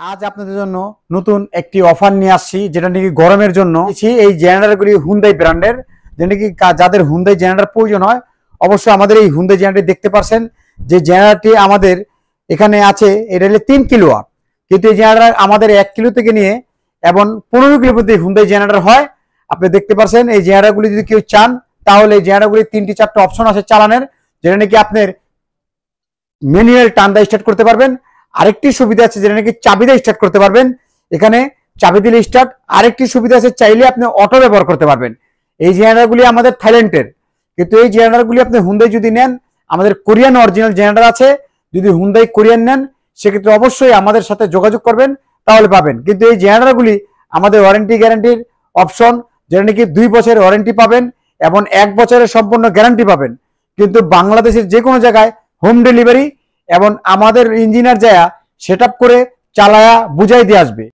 আজ আপনাদের জন্য নতুন একটি অফার নিয়ে আসছি, যেটা নাকি গরমের জন্য। এই জেনারেটরগুলি হুন্ডাই ব্র্যান্ডের, যেটা নাকি যাদের হুন্ডাই জেনারেটর প্রয়োজন হয় অবশ্যই আমাদের এই হুন্ডাই জেনারেটর দেখতে পাচ্ছেন যে জেনারেটরটি আমাদের এখানে আছে। এটা হলো 3 কিলোওয়াট, কিন্তু এই জেনারেটর আমাদের 1 কিলো থেকে নিয়ে এবং 15 কিলো পর্যন্ত হুন্ডাই জেনারেটর হয়। আপনি দেখতে পাচ্ছেন এই জেনারেটরগুলি যদি কেউ চান তাহলে এই জেনারেটরগুলি 3টি 4টা অপশন আছে চালানোর, যেটা নাকি আপনার ম্যানুয়াল টান দিয়ে স্টার্ট করতে পারবেন। আরেকটি সুবিধা আছে যেটা নাকি চাবি দিয়ে স্টার্ট করতে পারবেন। এখানে চাবি দিলে স্টার্ট। আরেকটি সুবিধা আছে চাইলে আপনি অটো ব্যবহার করতে পারবেন। এই জেনারেটরগুলি আমাদের থাইল্যান্ডের, কিন্তু এই জেনারেটরগুলি আপনি হুন্ডাই যদি নেন, আমাদের কোরিয়ান অরিজিনাল জেনারেটর আছে। যদি হুন্ডাই কোরিয়ান নেন সেক্ষেত্রে অবশ্যই আমাদের সাথে যোগাযোগ করবেন, তাহলে পাবেন। কিন্তু এই জেনারেটরগুলি আমাদের ওয়ারেন্টি গ্যারান্টির অপশন, যেটা নাকি 2 বছরের ওয়ারেন্টি পাবেন এবং 1 বছরের সম্পূর্ণ গ্যারান্টি পাবেন। কিন্তু বাংলাদেশের যে কোনো জায়গায় হোম ডেলিভারি এবং আমাদের ইঞ্জিনিয়ার যায় সেট আপ করে চালায়া বুঝাই দিয়ে আসবে।